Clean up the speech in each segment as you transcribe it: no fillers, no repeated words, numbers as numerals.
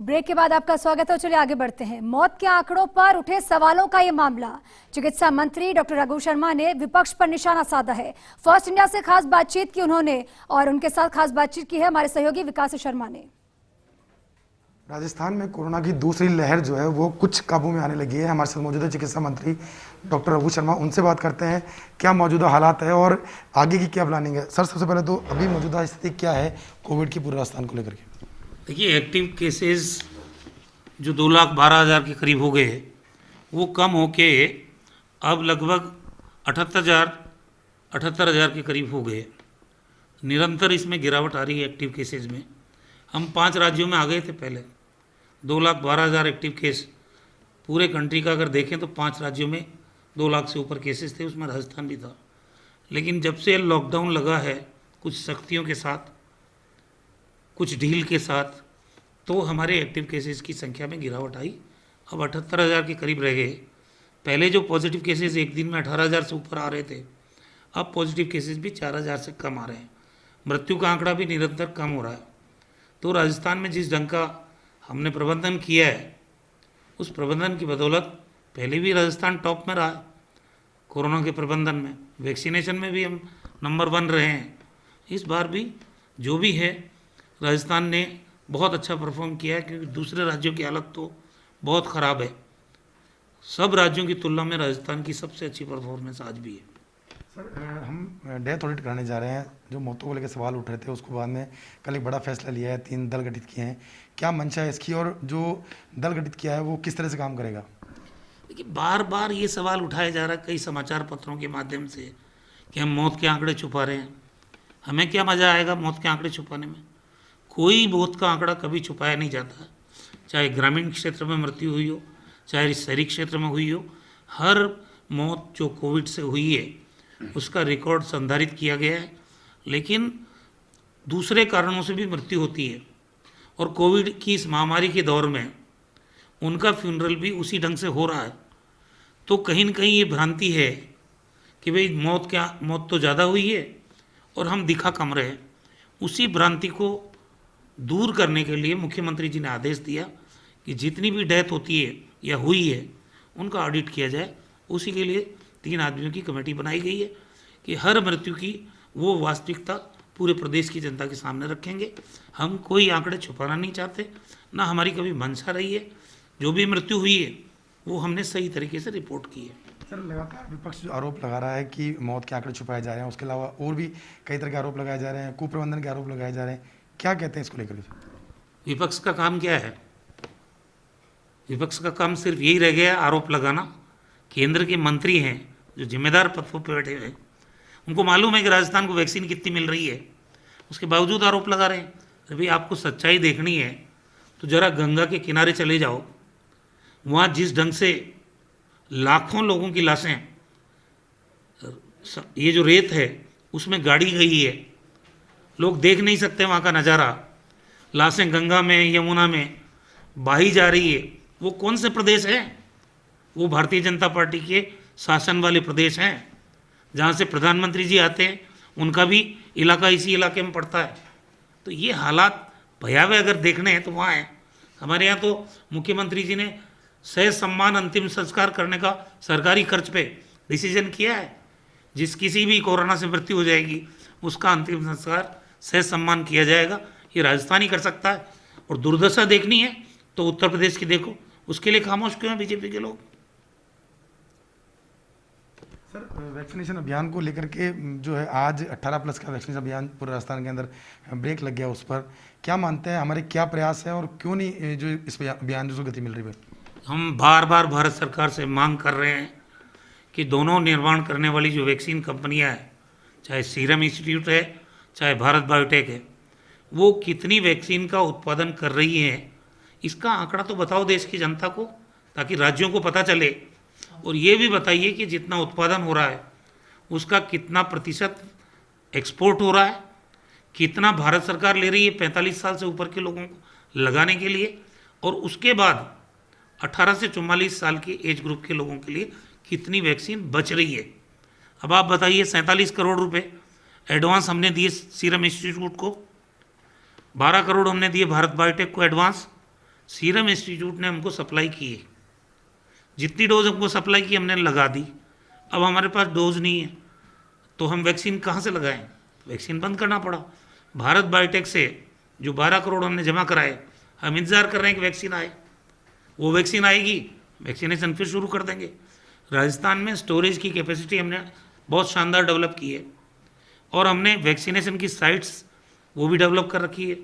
Break के बाद आपका स्वागत है। चलिए आगे बढ़ते हैं। मौत के आंकड़ों पर उठे सवालों का ये मामला, चिकित्सा मंत्री डॉक्टर रघु शर्मा ने विपक्ष पर निशाना साधा है। फर्स्ट इंडिया से खास बातचीत की उन्होंने और उनके साथ खास बातचीत की है हमारे सहयोगी विकास शर्मा ने। राजस्थान में कोरोना की दूसरी लहर जो है वो कुछ काबू में आने लगी है। हमारे साथ मौजूद है चिकित्सा मंत्री डॉक्टर रघु शर्मा, उनसे बात करते हैं क्या मौजूदा हालात है और आगे की क्या प्लानिंग है। सर, सबसे पहले तो अभी मौजूदा स्थिति क्या है कोविड की पूरे राजस्थान को लेकर के? देखिए, एक्टिव केसेस जो 2,12,000 के करीब हो गए वो कम होके अब लगभग 78,000 के करीब हो गए। निरंतर इसमें गिरावट आ रही है एक्टिव केसेस में। हम 5 राज्यों में आ गए थे पहले। 2,12,000 एक्टिव केस पूरे कंट्री का अगर देखें तो 5 राज्यों में 2 लाख से ऊपर केसेस थे, उसमें राजस्थान भी था। लेकिन जब से लॉकडाउन लगा है कुछ सख्तियों के साथ, कुछ ढील के साथ, तो हमारे एक्टिव केसेस की संख्या में गिरावट आई। अब 78,000 के करीब रह गए। पहले जो पॉजिटिव केसेस एक दिन में 18,000 से ऊपर आ रहे थे, अब पॉजिटिव केसेस भी 4,000 से कम आ रहे हैं। मृत्यु का आंकड़ा भी निरंतर कम हो रहा है। तो राजस्थान में जिस ढंग का हमने प्रबंधन किया है, उस प्रबंधन की बदौलत पहले भी राजस्थान टॉप में रहा है कोरोना के प्रबंधन में। वैक्सीनेशन में भी हम नंबर 1 रहे हैं। इस बार भी जो भी है राजस्थान ने बहुत अच्छा परफॉर्म किया है, क्योंकि दूसरे राज्यों की हालत तो बहुत ख़राब है। सब राज्यों की तुलना में राजस्थान की सबसे अच्छी परफॉर्मेंस आज भी है। सर, हम डेथ ऑडिट कराने जा रहे हैं। जो मौतों को लेकर सवाल उठ रहे थे उसको बाद में कल एक बड़ा फैसला लिया है, 3 दल गठित किए हैं। क्या मंशा है इसकी और जो दल गठित किया है वो किस तरह से काम करेगा? देखिए, बार बार ये सवाल उठाया जा रहा है कई समाचार पत्रों के माध्यम से कि हम मौत के आंकड़े छुपा रहे हैं। हमें क्या मज़ा आएगा मौत के आंकड़े छुपाने में? कोई मौत का आंकड़ा कभी छुपाया नहीं जाता। चाहे ग्रामीण क्षेत्र में मृत्यु हुई हो, चाहे शहरी क्षेत्र में हुई हो, हर मौत जो कोविड से हुई है उसका रिकॉर्ड संधारित किया गया है। लेकिन दूसरे कारणों से भी मृत्यु होती है, और कोविड की इस महामारी के दौर में उनका फ्यूनरल भी उसी ढंग से हो रहा है। तो कहीं न कहीं ये भ्रांति है कि भाई मौत तो ज़्यादा हुई है और हम दिखा कम रहे। उसी भ्रांति को दूर करने के लिए मुख्यमंत्री जी ने आदेश दिया कि जितनी भी डेथ होती है या हुई है उनका ऑडिट किया जाए। उसी के लिए 3 आदमियों की कमेटी बनाई गई है कि हर मृत्यु की वो वास्तविकता पूरे प्रदेश की जनता के सामने रखेंगे। हम कोई आंकड़े छुपाना नहीं चाहते, ना हमारी कभी मंशा रही है। जो भी मृत्यु हुई है वो हमने सही तरीके से रिपोर्ट की है। सर, लगातार विपक्ष जो आरोप लगा रहा है कि मौत के आंकड़े छुपाए जा रहे हैं, उसके अलावा और भी कई तरह के आरोप लगाए जा रहे हैं, कुप्रबंधन के आरोप लगाए जा रहे हैं, क्या कहते हैं इसको लेकर? विपक्ष का काम क्या है? विपक्ष का काम सिर्फ यही रह गया आरोप लगाना। केंद्र के मंत्री हैं जो जिम्मेदार पदों पर बैठे हुए हैं, उनको मालूम है कि राजस्थान को वैक्सीन कितनी मिल रही है, उसके बावजूद आरोप लगा रहे हैं। अभी आपको सच्चाई देखनी है तो जरा गंगा के किनारे चले जाओ। वहाँ जिस ढंग से लाखों लोगों की लाशें, ये जो रेत है उसमें गाड़ी गई है, लोग देख नहीं सकते वहाँ का नज़ारा। लाशें गंगा में, यमुना में बही जा रही है। वो कौन से प्रदेश हैं? वो भारतीय जनता पार्टी के शासन वाले प्रदेश हैं जहाँ से प्रधानमंत्री जी आते हैं। उनका भी इलाका इसी इलाके में पड़ता है। तो ये हालात भयावह अगर देखने हैं तो वहाँ हैं। हमारे यहाँ तो मुख्यमंत्री जी ने सह सम्मान अंतिम संस्कार करने का सरकारी खर्च पे डिसीजन किया है। जिस किसी भी कोरोना से मृत्यु हो जाएगी उसका अंतिम संस्कार सह सम्मान किया जाएगा। ये राजस्थान ही कर सकता है। और दुर्दशा देखनी है तो उत्तर प्रदेश की देखो, उसके लिए खामोश क्यों हैं बीजेपी के लोग? सर, वैक्सीनेशन अभियान को लेकर के जो है आज 18+ का वैक्सीनेशन अभियान पूरे राजस्थान के अंदर ब्रेक लग गया, उस पर क्या मानते हैं, हमारे क्या प्रयास है और क्यों नहीं जो इस अभियान जो गति मिल रही है? हम बार बार भारत सरकार से मांग कर रहे हैं कि दोनों निर्माण करने वाली जो वैक्सीन कंपनियां हैं, चाहे सीरम इंस्टीट्यूट है चाहे भारत बायोटेक है, वो कितनी वैक्सीन का उत्पादन कर रही हैं इसका आंकड़ा तो बताओ देश की जनता को, ताकि राज्यों को पता चले। और ये भी बताइए कि जितना उत्पादन हो रहा है उसका कितना प्रतिशत एक्सपोर्ट हो रहा है, कितना भारत सरकार ले रही है 45 साल से ऊपर के लोगों को लगाने के लिए, और उसके बाद 18 से 44 साल के एज ग्रुप के लोगों के लिए कितनी वैक्सीन बच रही है। अब आप बताइए, 47 करोड़ रुपए एडवांस हमने दिए सीरम इंस्टीट्यूट को, 12 करोड़ हमने दिए भारत बायोटेक को एडवांस, सीरम इंस्टीट्यूट ने हमको सप्लाई की है, जितनी डोज हमको सप्लाई की हमने लगा दी। अब हमारे पास डोज नहीं है तो हम वैक्सीन कहाँ से लगाएं? वैक्सीन बंद करना पड़ा। भारत बायोटेक से जो 12 करोड़ हमने जमा कराए, हम इंतज़ार कर रहे हैं कि वैक्सीन आए। वो वैक्सीन आएगी, वैक्सीनेशन फिर शुरू कर देंगे। राजस्थान में स्टोरेज की कैपेसिटी हमने बहुत शानदार डेवलप की है और हमने वैक्सीनेशन की साइट्स वो भी डेवलप कर रखी है।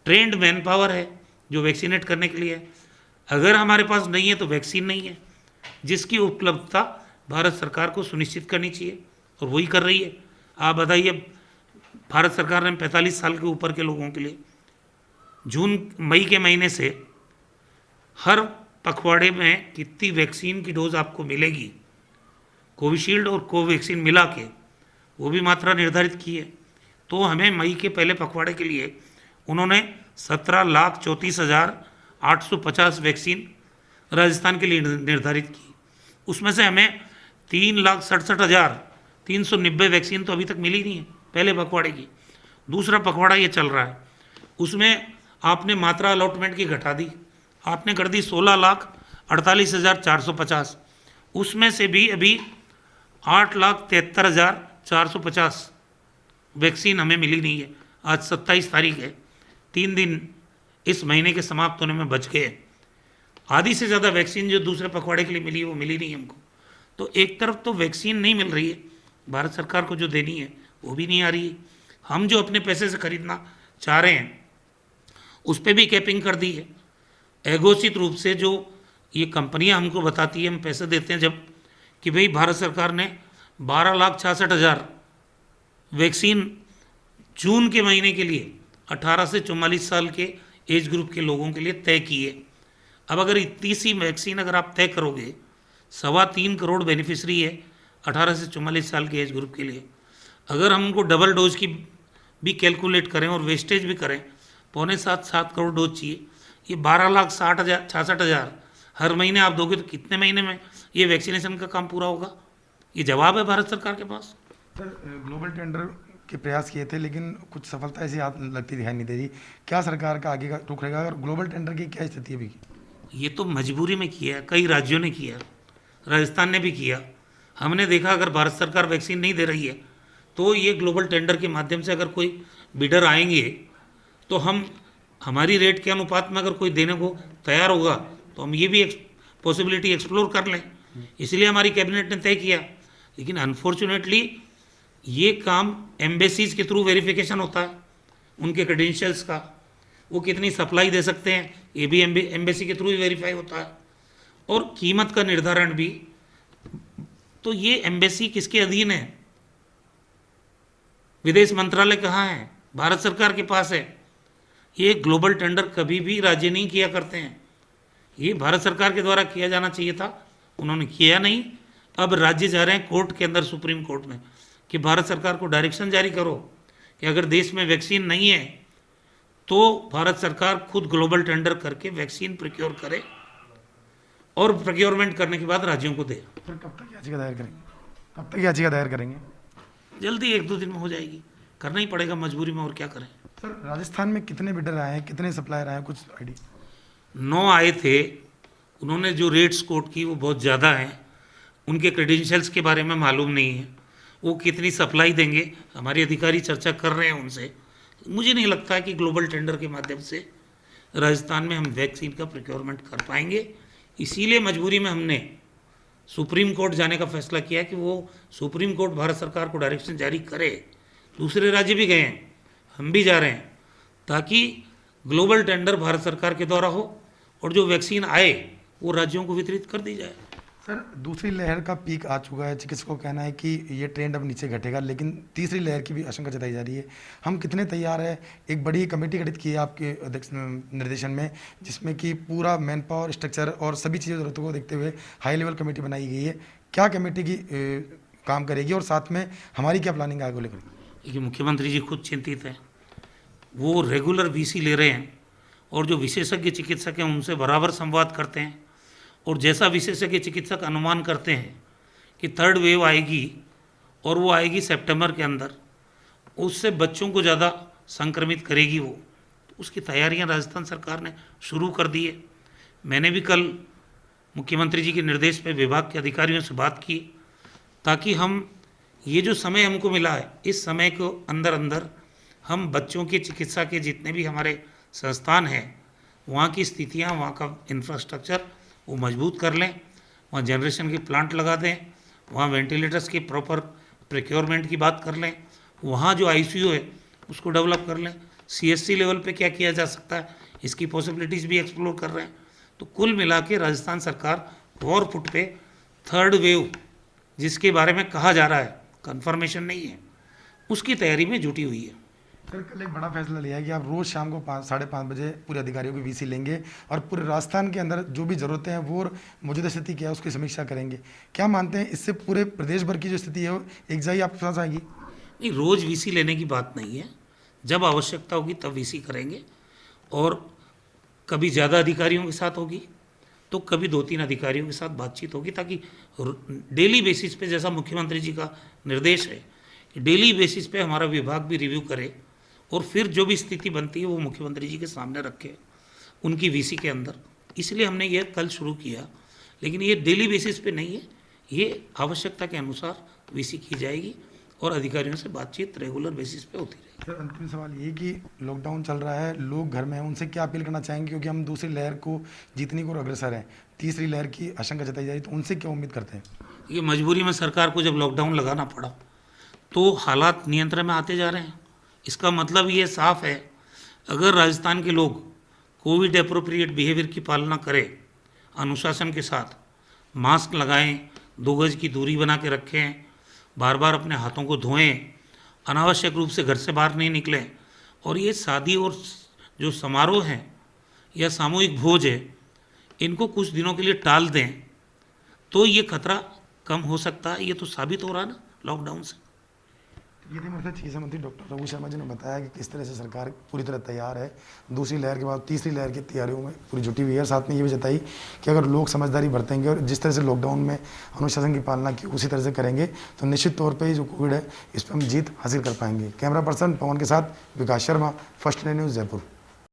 ट्रेंड मैन पावर है जो वैक्सीनेट करने के लिए है। अगर हमारे पास नहीं है तो वैक्सीन नहीं है, जिसकी उपलब्धता भारत सरकार को सुनिश्चित करनी चाहिए और वही कर रही है। आप बताइए, भारत सरकार ने 45 साल के ऊपर के लोगों के लिए मई के महीने से हर पखवाड़े में कितनी वैक्सीन की डोज आपको मिलेगी, कोविशील्ड और कोवैक्सीन मिला के वो भी मात्रा निर्धारित की है। तो हमें मई के पहले पखवाड़े के लिए उन्होंने 17,34,850 वैक्सीन राजस्थान के लिए निर्धारित की। उसमें से हमें 3,67,390 वैक्सीन तो अभी तक मिली नहीं है पहले पखवाड़े की। दूसरा पखवाड़ा ये चल रहा है, उसमें आपने मात्रा अलॉटमेंट की घटा दी, आपने कर दी 16,48,450। उसमें से भी अभी 8,73,450 वैक्सीन हमें मिली नहीं है। आज 27 तारीख है, 3 दिन इस महीने के समाप्त होने में बच गए। आधी से ज़्यादा वैक्सीन जो दूसरे पखवाड़े के लिए मिली है वो मिली नहीं हमको। तो एक तरफ तो वैक्सीन नहीं मिल रही है, भारत सरकार को जो देनी है वो भी नहीं आ रही है। हम जो अपने पैसे से खरीदना चाह रहे हैं उस पर भी कैपिंग कर दी है। एगोचित रूप से जो ये कंपनियां हमको बताती है, हम पैसे देते हैं जब, कि भाई भारत सरकार ने 12,66,000 वैक्सीन जून के महीने के लिए 18 से 44 साल के एज ग्रुप के लोगों के लिए तय की है। अब अगर इतनी सी वैक्सीन अगर आप तय करोगे, 3.25 करोड़ बेनिफिशरी है 18 से 44 साल के एज ग्रुप के लिए, अगर हम उनको डबल डोज की भी कैलकुलेट करें और वेस्टेज भी करें, 6.75-7 करोड़ डोज चाहिए। ये 12,66,000 हर महीने आप दोगे तो कितने महीने में ये वैक्सीनेशन का काम पूरा होगा? ये जवाब है भारत सरकार के पास। सर, ग्लोबल टेंडर के प्रयास किए थे लेकिन कुछ सफलता ऐसी लगती दिखाई नहीं दे रही। क्या सरकार का आगे का रुख रहेगा और ग्लोबल टेंडर की क्या स्थिति है अभी? ये तो मजबूरी में किया है, कई राज्यों ने किया, राजस्थान ने भी किया। हमने देखा अगर भारत सरकार वैक्सीन नहीं दे रही है तो ये ग्लोबल टेंडर के माध्यम से अगर कोई बिडर आएंगे तो हम हमारी रेट के अनुपात में अगर कोई देने को तैयार होगा तो हम ये भी पॉसिबिलिटी एक्सप्लोर कर लें। इसलिए हमारी कैबिनेट ने तय किया। लेकिन अनफॉर्चुनेटली ये काम एम्बेसीज के थ्रू वेरिफिकेशन होता है, उनके क्रेडेंशियल्स का, वो कितनी सप्लाई दे सकते हैं ये भी एम्बेसी के थ्रू ही वेरीफाई होता है, और कीमत का निर्धारण भी। तो ये एम्बेसी किसके अधीन है? विदेश मंत्रालय कहाँ है? भारत सरकार के पास है। ये ग्लोबल टेंडर कभी भी राज्य नहीं किया करते हैं, ये भारत सरकार के द्वारा किया जाना चाहिए था, उन्होंने किया नहीं। अब राज्य जा रहे हैं कोर्ट के अंदर, सुप्रीम कोर्ट में, कि भारत सरकार को डायरेक्शन जारी करो कि अगर देश में वैक्सीन नहीं है तो भारत सरकार खुद ग्लोबल टेंडर करके वैक्सीन प्रोक्योर करे और प्रोक्योरमेंट करने के बाद राज्यों को दे। सर, कब तक याचिका दायर करेंगे? कब तक याचिका दायर करेंगे? जल्दी 1-2 दिन में हो जाएगी, करना ही पड़ेगा मजबूरी में, और क्या करें। सर, राजस्थान में कितने बिडर आए हैं, कितने सप्लायर आए हैं, कुछ आइडिया? 9 आए थे, उन्होंने जो रेट्स कोट की वो बहुत ज़्यादा हैं, उनके क्रेडेंशियल्स के बारे में मालूम नहीं है, वो कितनी सप्लाई देंगे, हमारे अधिकारी चर्चा कर रहे हैं उनसे। मुझे नहीं लगता है कि ग्लोबल टेंडर के माध्यम से राजस्थान में हम वैक्सीन का प्रोक्योरमेंट कर पाएंगे। इसीलिए मजबूरी में हमने सुप्रीम कोर्ट जाने का फैसला किया कि वो सुप्रीम कोर्ट भारत सरकार को डायरेक्शन जारी करे। दूसरे राज्य भी गए हैं, हम भी जा रहे हैं, ताकि ग्लोबल टेंडर भारत सरकार के द्वारा हो और जो वैक्सीन आए वो राज्यों को वितरित कर दी जाए। सर, दूसरी लहर का पीक आ चुका है, चिकित्सकों का कहना है कि ये ट्रेंड अब नीचे घटेगा, लेकिन तीसरी लहर की भी आशंका जताई जा रही है। हम कितने तैयार है? एक बड़ी कमेटी गठित की है आपके निर्देशन में, जिसमें कि पूरा मैन पावर स्ट्रक्चर और सभी चीज़ों जरूरतों को देखते हुए हाई लेवल कमेटी बनाई गई है। क्या कमेटी की काम करेगी और साथ में हमारी क्या प्लानिंग आगे लेकर? देखिए, मुख्यमंत्री जी खुद चिंतित हैं, वो रेगुलर वीसी ले रहे हैं और जो विशेषज्ञ चिकित्सक हैं उनसे बराबर संवाद करते हैं, और जैसा विशेषज्ञ चिकित्सक अनुमान करते हैं कि 3rd वेव आएगी और वो आएगी सितंबर के अंदर, उससे बच्चों को ज़्यादा संक्रमित करेगी वो, उसकी तैयारियां राजस्थान सरकार ने शुरू कर दी है। मैंने भी कल मुख्यमंत्री जी के निर्देश पे विभाग के अधिकारियों से बात की, ताकि हम ये जो समय हमको मिला है, इस समय को अंदर अंदर हम बच्चों के चिकित्सा के जितने भी हमारे संस्थान हैं, वहाँ की स्थितियाँ, वहाँ का इंफ्रास्ट्रक्चर वो मजबूत कर लें, वहाँ जनरेशन के प्लांट लगा दें, वहाँ वेंटिलेटर्स की प्रॉपर प्रिक्योरमेंट की बात कर लें, वहाँ जो आईसीयू है उसको डेवलप कर लें, सीएससी लेवल पे क्या किया जा सकता है इसकी पॉसिबिलिटीज़ भी एक्सप्लोर कर रहे हैं। तो कुल मिला के राजस्थान सरकार वॉर फुट पे थर्ड वेव जिसके बारे में कहा जा रहा है, कंफर्मेशन नहीं है, उसकी तैयारी में जुटी हुई है। सर कल एक बड़ा फैसला लिया है कि आप रोज़ शाम को 5-5:30 बजे पूरे अधिकारियों की वीसी लेंगे और पूरे राजस्थान के अंदर जो भी ज़रूरतें हैं वो और मौजूदा स्थिति क्या है उसकी समीक्षा करेंगे। क्या मानते हैं इससे पूरे प्रदेश भर की जो स्थिति है वो एक जाई आपके पास आएगी? नहीं, रोज़ वीसी लेने की बात नहीं है, जब आवश्यकता होगी तब वीसी करेंगे, और कभी ज़्यादा अधिकारियों के साथ होगी तो कभी 2-3 अधिकारियों के साथ बातचीत होगी, ताकि डेली बेसिस पे, जैसा मुख्यमंत्री जी का निर्देश है कि डेली बेसिस पे हमारा विभाग भी रिव्यू करे और फिर जो भी स्थिति बनती है वो मुख्यमंत्री जी के सामने रखे उनकी वीसी के अंदर। इसलिए हमने ये कल शुरू किया, लेकिन ये डेली बेसिस पे नहीं है, ये आवश्यकता के अनुसार वीसी की जाएगी और अधिकारियों से बातचीत रेगुलर बेसिस पे होती रहेगी। सर अंतिम सवाल ये कि लॉकडाउन चल रहा है, लोग घर में हैं, उनसे क्या अपील करना चाहेंगे, क्योंकि हम दूसरी लहर को जीतने को अग्रसर हैं, तीसरी लहर की आशंका जताई जा रही है, तो उनसे क्या उम्मीद करते हैं? ये मजबूरी में सरकार को जब लॉकडाउन लगाना पड़ा तो हालात नियंत्रण में आते जा रहे हैं। इसका मतलब ये साफ है, अगर राजस्थान के लोग कोविड एप्रोप्रिएट बिहेवियर की पालना करें, अनुशासन के साथ मास्क लगाएं, 2 गज की दूरी बना के रखें, बार बार अपने हाथों को धोएं, अनावश्यक रूप से घर से बाहर नहीं निकलें, और ये शादी और जो समारोह हैं या सामूहिक भोज है इनको कुछ दिनों के लिए टाल दें, तो ये खतरा कम हो सकता है। ये तो साबित हो रहा है ना लॉकडाउन से। ये थे हमारे साथ चिकित्सा मंत्री डॉक्टर रघु शर्मा जी ने बताया कि किस तरह से सरकार पूरी तरह तैयार है, दूसरी लहर के बाद तीसरी लहर की तैयारियों में पूरी जुटी हुई है। साथ में ये भी जताई कि अगर लोग समझदारी बरतेंगे और जिस तरह से लॉकडाउन में अनुशासन की पालना की उसी तरह से करेंगे तो निश्चित तौर पर जो कोविड है इस पर हम जीत हासिल कर पाएंगे। कैमरा पर्सन पवन के साथ Vikas Sharma, First India News, Jaipur.